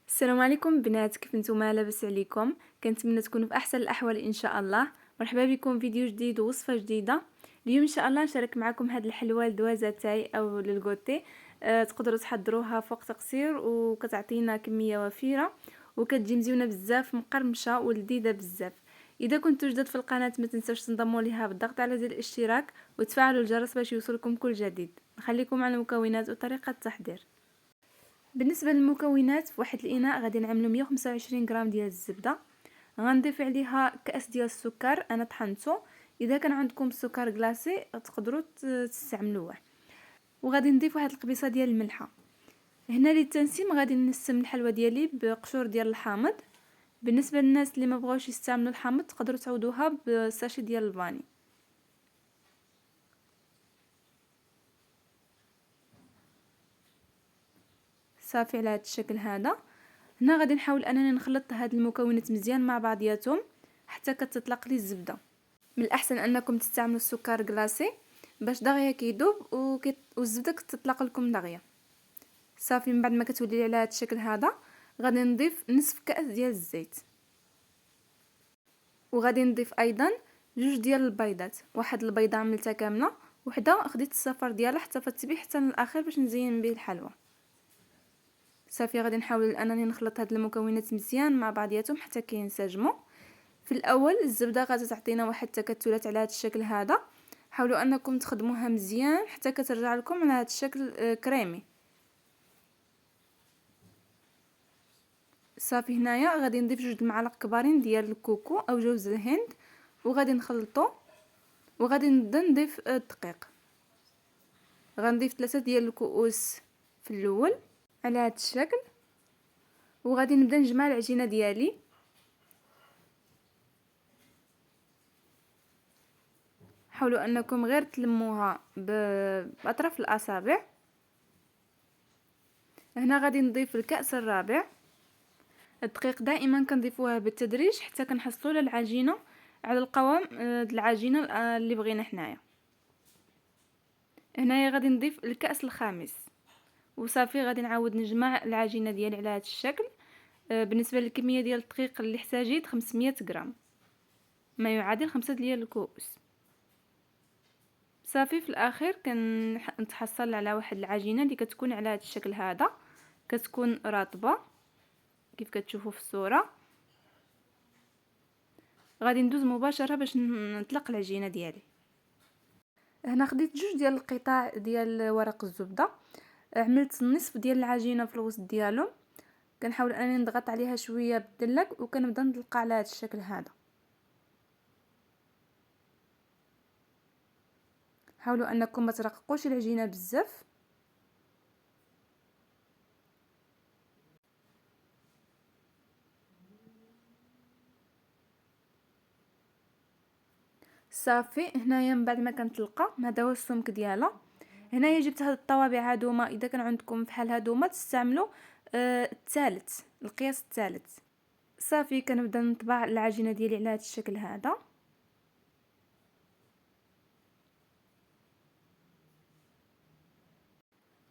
السلام عليكم بنات، كيف نتوما؟ لاباس عليكم؟ كنتمنى تكونوا في احسن الاحوال ان شاء الله. مرحبا بكم فيديو جديد ووصفه جديده. اليوم ان شاء الله نشارك معكم هاد الحلوه الدوازه تاعي او للغوتي. تقدروا تحضروها في وقت قصير وكتعطينا كميه وفيره وكتجي مزيونه بزاف، مقرمشه ولذيذه بزاف. اذا كنتوا جداد في القناه ما تنسوش تنضموا ليها بالضغط على زر الاشتراك وتفعلوا الجرس باش يوصلكم كل جديد. نخليكم على المكونات وطريقه التحضير. بالنسبه للمكونات، في واحد الاناء غادي نعملو 125 غرام ديال الزبده. غنضيف عليها كاس ديال السكر انا طحنته. اذا كان عندكم السكر كلاصي تقدروا تستعملوه. وغادي نضيف واحد القبيصه ديال الملحه. هنا للتنسيم غادي نسم الحلوه ديالي بقشور ديال الحامض. بالنسبه للناس اللي ما بغاوش يستعملوا الحامض تقدروا تعوضوها بساشي ديال الفاني. صافي على هذا الشكل هذا. هنا غادي نحاول انني نخلط هاد المكونات مزيان مع بعضياتهم حتى كتطلق لي الزبده. من الاحسن انكم تستعملوا السكر كلاصي باش دغيا كيذوب والزبده كتطلق لكم دغيا. صافي من بعد ما كتولي على هذا الشكل هذا غادي نضيف نصف كاس ديال الزيت. وغادي نضيف ايضا جوج ديال البيضات، واحد البيضه عملتها كامله، وحده خديت الصفر ديالها حتى فتبي حتى للاخر باش نزين به الحلوى. صافي غادي نحاول انني نخلط هاد المكونات مزيان مع بعضياتهم حتى كينسجموا. في الاول الزبده غادي تعطينا واحد التكتلات على هذا الشكل هذا. حاولوا انكم تخدموها مزيان حتى كترجع لكم على هذا الشكل كريمي. صافي هنايا غادي نضيف جوج المعالق كبارين ديال الكوكو او جوز الهند وغادي نخلطو. وغادي نبدا نضيف الدقيق. غنضيف 3 ديال الكؤوس في الاول على هذا الشكل. وغادي نبدا نجمع العجينه ديالي. حاولوا انكم غير تلموها باطراف الاصابع. هنا غادي نضيف الكأس الرابع. الدقيق دائما كنضيفوها بالتدريج حتى كنحصلوا على العجينه على القوام العجينه اللي بغينا حنايا. هنايا غادي نضيف الكأس الخامس. وصافي غادي نعاود نجمع العجينه ديالي على هذا الشكل. بالنسبه للكميه ديال الدقيق اللي احتاجيت 500 غرام، ما يعادل 5 ديال الكؤوس. صافي في الاخير كنتحصل على واحد العجينه اللي كتكون على هذا الشكل هذا، كتكون رطبه كيف كتشوفوا في الصوره. غادي ندوز مباشره باش نطلق العجينه ديالي. هنا خديت جوج ديال القطع ديال ورق الزبده. عملت النصف ديال العجينه في الوسط ديالهم. كنحاول انني نضغط عليها شويه بالدلك وكنبدا نطلقها على هذا الشكل هذا. حاولوا انكم ما ترققوش العجينه بزاف. صافي هنايا من بعد ما كنطلقها هذا هو السمك ديالها. هنايا جبت هاد الطوابع هادوما، اذا كان عندكم بحال هادوما تستعملوا الثالث، القياس الثالث. صافي كنبدا نطبع العجينه ديالي على هذا الشكل هذا.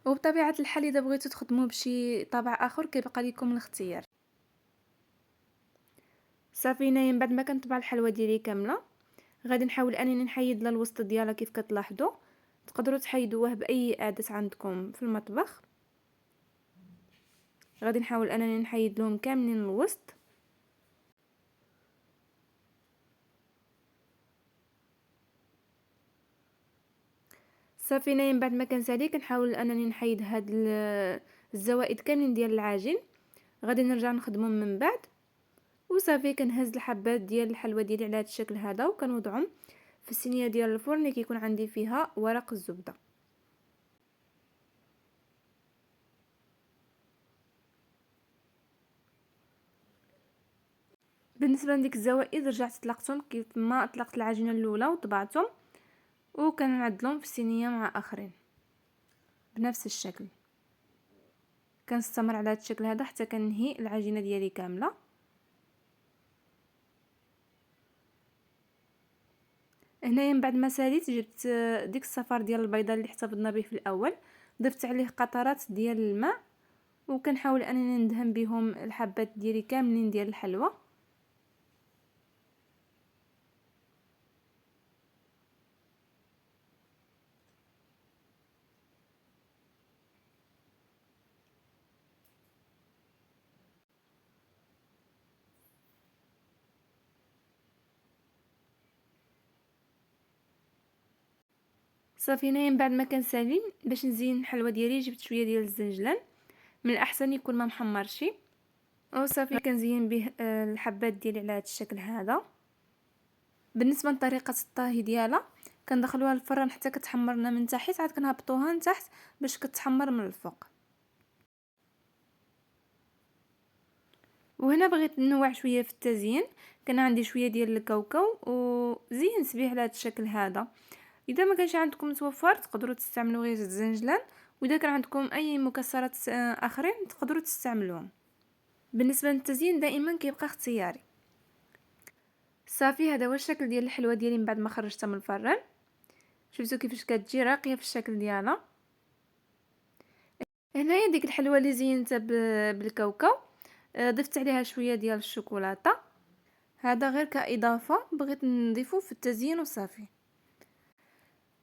وبطبيعه الحال اذا بغيتوا تخدموا بشي طابع اخر كيبقى لكم الاختيار. صافي هنايا من بعد ما كنطبع الحلوى ديالي كامله غادي نحاول انني نحيد لها الوسط ديالها. كيف كتلاحظوا تقدروا تحيدوه باي عدس عندكم في المطبخ. غادي نحاول انني نحيد لهم كاملين الوسط. صافي هنايا من بعد ما كنسالي كنحاول انني نحيد هاد الزوائد كاملين ديال العجين. غادي نرجع نخدمهم من بعد. وصافي كنهز الحبات ديال الحلوى ديالي على هذا الشكل هذا وكنوضعهم في الصينيه ديال الفرن اللي كيكون عندي فيها ورق الزبده. بالنسبه لديك الزوائد رجعت طلقتهم كيف ما طلقت العجينه الاولى وطبعتهم وكنعدلهم في الصينيه مع اخرين بنفس الشكل. كنستمر على هذا الشكل هذا حتى كنهي العجينه ديالي كامله. هنايا من بعد ما ساليت جبت ديك الصفار ديال البيضه اللي احتفظنا به في الاول، ضفت عليه قطرات ديال الماء وكنحاول انني ندهن بهم الحبات ديالي كاملين ديال الحلوى. صافي هنايا من بعد ما كنسالي باش نزين الحلوى ديالي جبت شويه ديال الزنجلان، من الاحسن يكون ما محمرش. وصافي كنزين به الحبات ديالي على هذا الشكل هذا. بالنسبه لطريقه الطهي ديالها كندخلوها للفران حتى كتحمرنا من تحت، عاد كنهبطوها لتحت باش كتحمر من الفوق. وهنا بغيت ننوع شويه في التزيين، كان عندي شويه ديال الكاوكاو وزينت به على هذا الشكل هذا. اذا ما كانش عندكم متوفر تقدروا تستعملوا غير الزنجلان، واذا كان عندكم اي مكسرات اخرين تقدروا تستعملوهم. بالنسبه للتزيين دائما كيبقى اختياري. صافي هذا هو الشكل ديال الحلوه ديالي من بعد ما خرجتها من الفران. شفتوا كيفاش كتجي راقيه في الشكل ديالها. هنايا ديك الحلوه اللي زينتها بالكاوكاو ضفت عليها شويه ديال الشوكولاته، هذا غير كاضافه بغيت نضيفه في التزيين وصافي.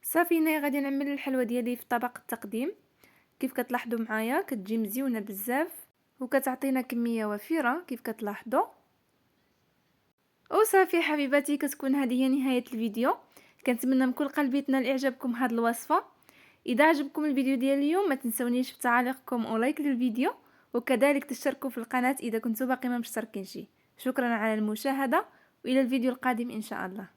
صافي هنا غادي نعمل الحلوه ديالي في طبق التقديم. كيف كتلاحظوا معايا كتجي مزيونه بزاف وكتعطينا كميه وفيره كيف كتلاحظوا. وصافي حبيباتي كتكون هذه هي نهايه الفيديو. كنتمنى من كل قلبي تنال اعجابكم هذه الوصفه. اذا عجبكم الفيديو ديال اليوم ما تنسونيش بتعاليقكم ولايك للفيديو، وكذلك تشتركوا في القناه اذا كنتوا باقي ما مشتركينش. شكرا على المشاهده والى الفيديو القادم ان شاء الله.